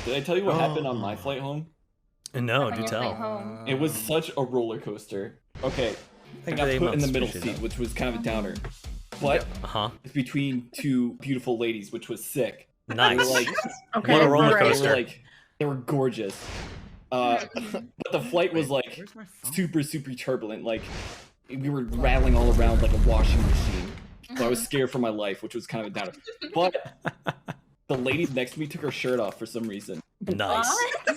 Did I tell you what happened on my flight home? No, On do your flight tell. home. It was such a roller coaster. Okay, I got put in the middle seat, which was kind of a downer. But it's between two beautiful ladies, which was sick. Nice. They were like, Okay. What a roller they coaster. were like, they were gorgeous. But the flight was like super turbulent. Like we were rattling all around like a washing machine. So I was scared for my life, which was kind of a downer. But the lady next to me took her shirt off for some reason. Nice.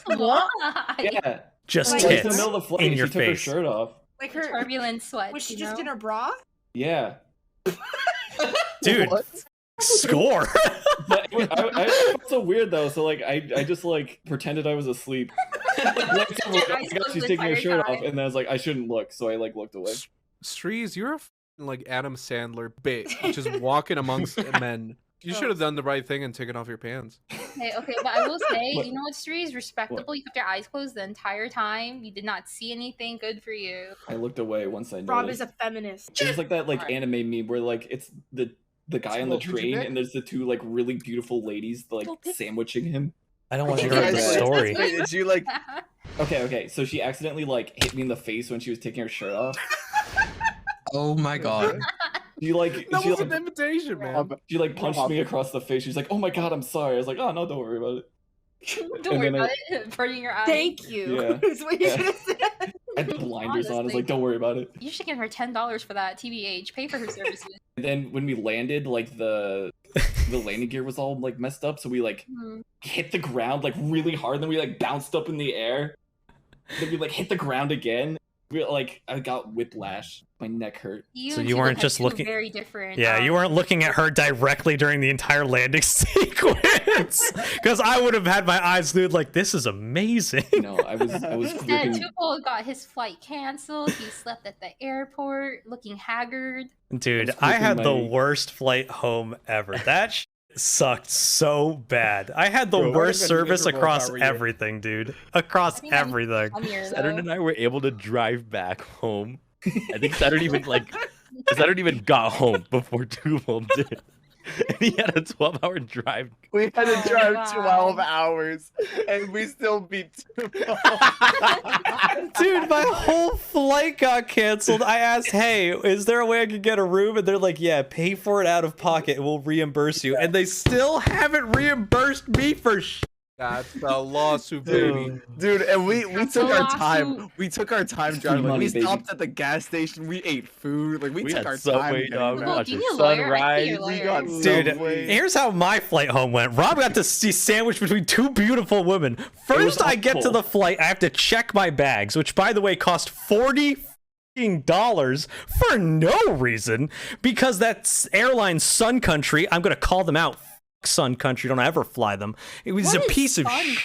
What? Yeah, Just like in the tits middle of the flight, in she your took her face. shirt off. Like her Turbulent sweat. was she you just know? in her bra? Yeah. Dude, score. But I felt so weird though, so like I just like pretended I was asleep. Like, she's taking her shirt off, and then I was like, I shouldn't look, so I like looked away. Streez, you're a like Adam Sandler bit, just walking amongst men. You should have done the right thing and taken off your pants. Okay, but I will say, What? you know what, Street is respectable. What? You kept your eyes closed the entire time. You did not see anything. Good for you. I looked away once I Rob noticed. is a feminist. It was like that like anime meme where like it's the guy on the Who'd you train pick? and there's the two like really beautiful ladies like sandwiching him. I don't want to You hear guys the like- story. Wait, did you like? Okay. So she accidentally like hit me in the face when she was taking her shirt off. Oh my god. She like That she was like, an invitation, man. she like punched me across the face. She's like, "Oh my god, I'm sorry." I was like, "Oh no, don't worry about it." Don't And worry then about it. Burning your eyes. Thank you. Yeah. Is what you Yeah. should have said. I had the blinders on. I was Honestly. like, "Don't worry about it." You should give her $10 for that. TBH, pay for her services. And then when we landed, like the landing gear was all like messed up, so we like Hmm. hit the ground like really hard. Then we like bounced up in the air. Then we like hit the ground again. We like I got whiplash. My neck hurt. So and you Tila weren't had just two looking- very different. Yeah, you weren't looking at her directly during the entire landing sequence. Because I would have had my eyes glued like, this is amazing. No, I was Instead, gripping. Tupol got his flight canceled. He slept at the airport, looking haggard. Dude, was I had the gripping my- worst flight home ever. That sucked so bad. I had the Bro, that worst would've been service miserable if across I were you. everything, dude. Across I think I'm- everything. I'm here, Saturn though. and I were able to drive back home. I think Saturn even Saturn even got home before Tuval did. And he had a 12-hour drive. We had to Oh, drive God. 12 hours, and we still beat Tuval. Dude, my whole flight got canceled. I asked, hey, is there a way I could get a room? And they're like, yeah, pay for it out of pocket and we'll reimburse you. And they still haven't reimbursed me for That's the lawsuit, baby. Dude, and we That's took a our time. lawsuit. We took our time Free driving. Like, money, we baby. stopped at the gas station. We ate food. Like we took had our Subway, time. dog. getting Well, back. do you need a lawyer? I see your We lawyer. got Dude, Subway. here's how my flight home went. Rob got to see sandwiched between two beautiful women. First, I get to awful. the flight. I have to check my bags, which, by the way, cost $40 for no reason because that's Airline Sun Country. I'm gonna call them out. Sun Country, don't ever fly them. It was What a is piece of. Sun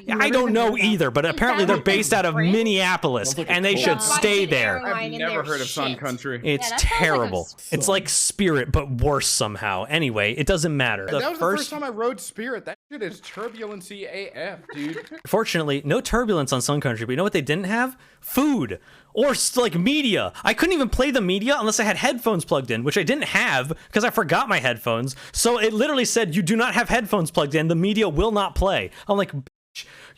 Yeah, I don't know either, but apparently they're based out of Minneapolis, Sounds like a and they cult. should stay Find an there. airline I've in never their heard of Sun shit. Country. It's that sounds like a terrible. It's song. like Spirit, but worse somehow. Anyway, it doesn't matter. That was the first time I rode Spirit. That shit is turbulency AF, dude. Fortunately, no turbulence on Sun Country, but you know what they didn't have? Food. Or like media. I couldn't even play the media unless I had headphones plugged in, which I didn't have because I forgot my headphones. So it literally said, you do not have headphones plugged in. The media will not play. I'm like,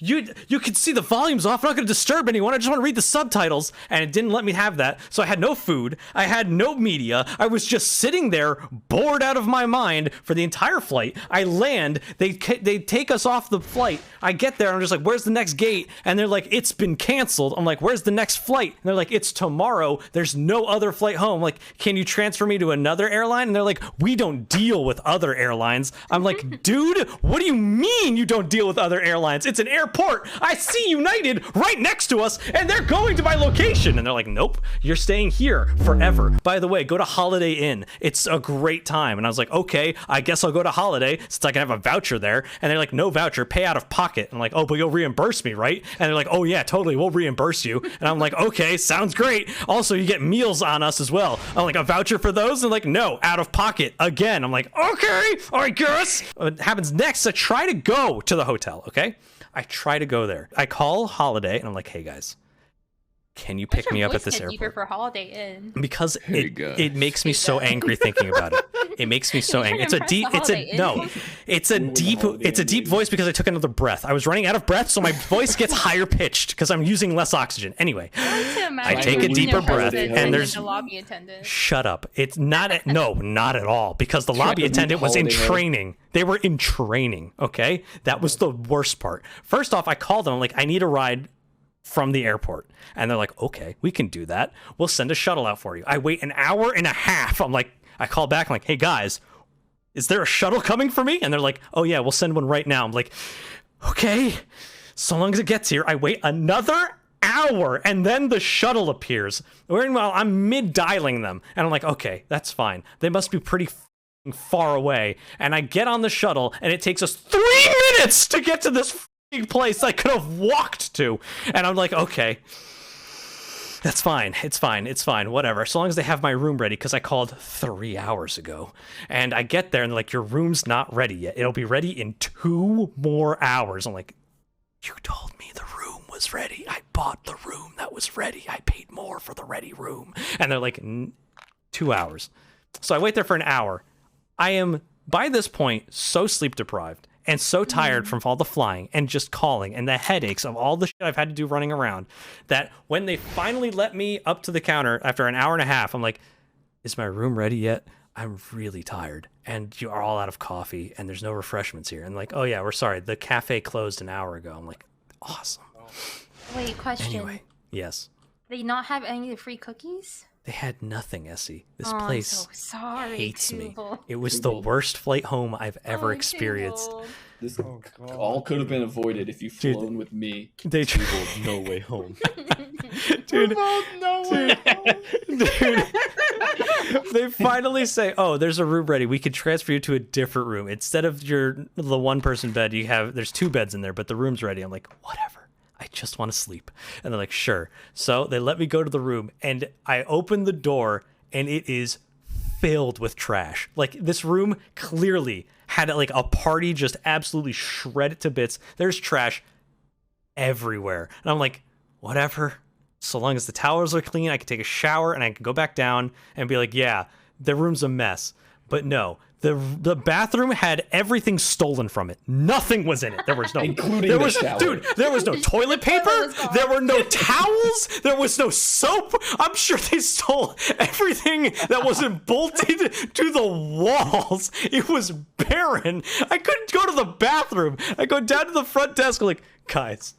you can see the volume's off. I'm not going to disturb anyone. I just want to read the subtitles. And it didn't let me have that. So I had no food. I had no media. I was just sitting there bored out of my mind for the entire flight. I land. They take us off the flight. I get there. And I'm just like, where's the next gate? And they're like, it's been canceled. I'm like, where's the next flight? And they're like, it's tomorrow. There's no other flight home. I'm like, can you transfer me to another airline? And they're like, we don't deal with other airlines. I'm like, dude, what do you mean you don't deal with other airlines? It's an airport. I see United right next to us, and they're going to my location. And they're like, nope, you're staying here forever. By the way, go to Holiday Inn. It's a great time. And I was like, okay, I guess I'll go to Holiday since I can have a voucher there. And they're like, no voucher, pay out of pocket. I'm like, oh, but you'll reimburse me, right? And they're like, oh yeah, totally, we'll reimburse you. And I'm like, okay, sounds great. Also, you get meals on us as well. I'm like, a voucher for those? And like, no, out of pocket again. I'm like, okay, I guess. What happens next? I try to go to the hotel, okay? I try to go there. I call Holiday and I'm like, hey guys, can you Why's pick me your up at voice this get deeper airport? for Holiday Inn? Because Very good. it makes me so angry thinking about it. It makes me so You're angry. trying to impress the Holiday Inn. It's a Ruin the deep Holiday it's a Inn, deep baby. voice because I took another breath. I was running out of breath, so my voice gets higher pitched because I'm using less oxygen. Anyway, I take a deeper breath, and there's- the lobby attendant. shut up. It's not not at all, because the lobby to beat attendant was in Holiday Inn. training. They were in training, okay? That was the worst part. First off, I called them, I'm like, I need a ride from the airport. And they're like, okay, we can do that. We'll send a shuttle out for you. I wait an hour and a half. I'm like, I call back, I'm like, hey guys, is there a shuttle coming for me? And they're like, oh yeah, we'll send one right now. I'm like, okay, so long as it gets here. I wait another hour and then the shuttle appears. Meanwhile, I'm mid-dialing them. And I'm like, okay, that's fine. They must be pretty far away. And I get on the shuttle and it takes us 3 minutes to get to this place I could have walked to. And I'm like, okay, that's fine. It's fine. Whatever. So long as they have my room ready, because I called 3 hours ago. And I get there and they're like, your room's not ready yet. It'll be ready in 2 more hours. I'm like, you told me the room was ready. I bought the room that was ready. I paid more for the ready room. And they're like, 2 hours. So I wait there for an hour. I am, by this point, so sleep deprived and so tired from all the flying and just calling and the headaches of all the shit I've had to do running around, that when they finally let me up to the counter after an hour and a half, I'm like, is my room ready yet? I'm really tired and you are all out of coffee and there's no refreshments here. And like, oh yeah, we're sorry. The cafe closed an hour ago. I'm like, awesome. Wait, question. Anyway, yes. They not have any of the free cookies? They had nothing, Essie. This Oh, place I'm so sorry, hates me. Tubal. It was the worst flight home I've ever Oh, experienced. Tubal. This Oh, God. all could have been avoided if you Dude. flown with me. They No way home. dude, No dude, they finally say, "Oh, there's a room ready. We can transfer you to a different room. Instead of the one person bed, there's 2 beds in there, but the room's ready." I'm like, "Whatever. I just want to sleep." And they're like, "Sure." So they let me go to the room, and I open the door, and it is filled with trash. Like, this room clearly had like a party just absolutely shred it to bits. There's trash everywhere. And I'm like, whatever. So long as the towels are clean, I can take a shower and I can go back down and be like, yeah, the room's a mess. But no, the bathroom had everything stolen from it. Nothing was in it. There was no Including there the was shower. dude, there was no toilet paper, was gone. there were no towels, there was no soap. I'm sure they stole everything that wasn't bolted to the walls. It was barren. I couldn't go to the bathroom. I go down to the front desk, like, guys,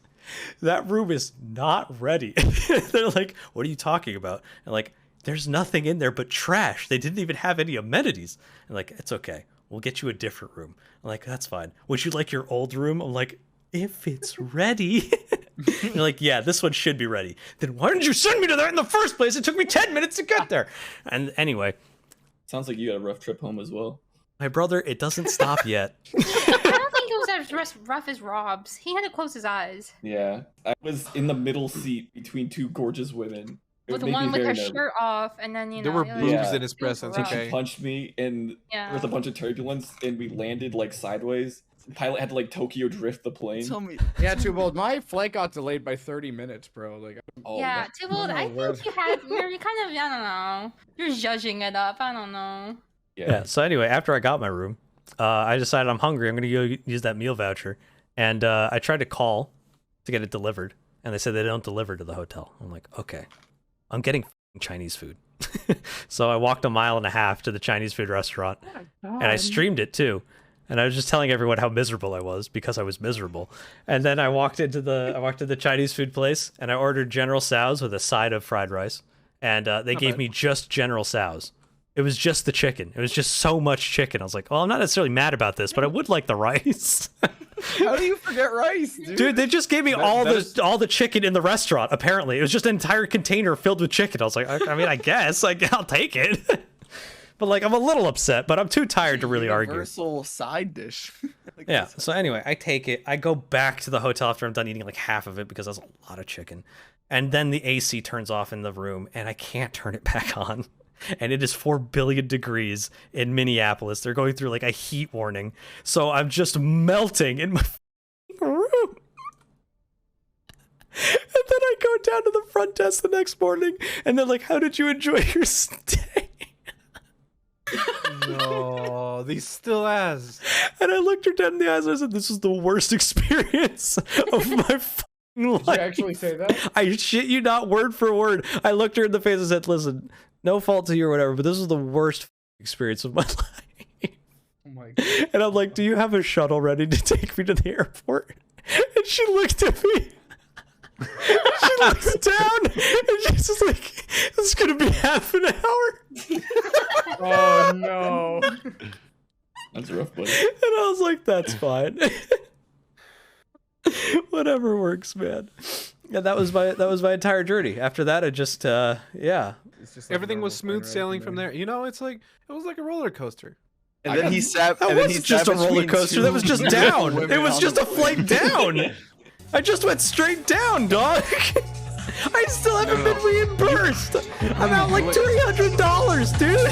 that room is not ready. They're like, what are you talking about? And like, there's nothing in there but trash. They didn't even have any amenities. And like, it's okay. We'll get you a different room. I'm like, that's fine. Would you like your old room? I'm like, if it's ready. They're like, yeah, this one should be ready. Then why didn't you send me to that in the first place? It took me 10 minutes to get there. And anyway, Sounds like you got a rough trip home as well. my brother, it doesn't stop yet. I don't think it was as rough as Rob's. He had to close his eyes. Yeah, I was in the middle seat between 2 gorgeous women. It With made one me with very her nervous. shirt off, and then, There were it was- boobs Yeah. in his presence, rough. She okay? punched me, and there was a Yeah. bunch of turbulence, and we landed like sideways. The pilot had to like Tokyo drift the plane. Tell me. Yeah, too bold. My flight got delayed by 30 minutes, bro. Like, Oh, Yeah, Tybalt, I word. think you're kind of, I don't know. You're judging it up. I don't know. Yeah. So anyway, after I got my room, I decided I'm hungry. I'm going to go use that meal voucher. And I tried to call to get it delivered. And they said they don't deliver to the hotel. I'm like, okay, I'm getting Chinese food. So I walked 1.5 miles to the Chinese food restaurant. And I streamed it too. And I was just telling everyone how miserable I was because I was miserable. And then I walked into the Chinese food place and I ordered General Tso's with a side of fried rice. And they gave me just General Tso's. It was just the chicken. It was just so much chicken. I was like, well, I'm not necessarily mad about this, but I would like the rice. how do you forget rice, dude? Dude, they just gave me all that the chicken in the restaurant, apparently. It was just an entire container filled with chicken. I was like, I mean, I guess. I'll take it. But like, I'm a little upset, but I'm too tired to really argue. Universal side dish. Like, Yeah. that's- So anyway, I take it. I go back to the hotel after I'm done eating like half of it because that's a lot of chicken. And then the AC turns off in the room and I can't turn it back on. And it is 4 billion degrees in Minneapolis. They're going through like a heat warning. So I'm just melting in my room. And then I go down to the front desk the next morning, and they're like, "How did you enjoy your stay?" No, these still ass. And I looked her dead in the eyes and I said, "This is the worst experience of my fucking Did life." you actually say that? I shit you not, word for word. I looked her in the face and said, "Listen, no fault to you or whatever, but this is the worst experience of my life." Oh my god. And I'm like, "Do you have a shuttle ready to take me to the airport?" And she looked at me. She looks down and she's just like, "It's gonna be half an hour." Oh no. That's rough, buddy. And I was like, "That's fine." Whatever works, man. Yeah, that was my entire journey. After that, I just yeah. It's just like Everything was normal smooth plane ride sailing from there. You know, it was like a roller coaster. And then he sat. That and then he wasn't just a sat roller between coaster. That was just two down. women It was on just the a flight down. I just went straight down, dog. I still haven't been reimbursed. I'm out like $300, dude.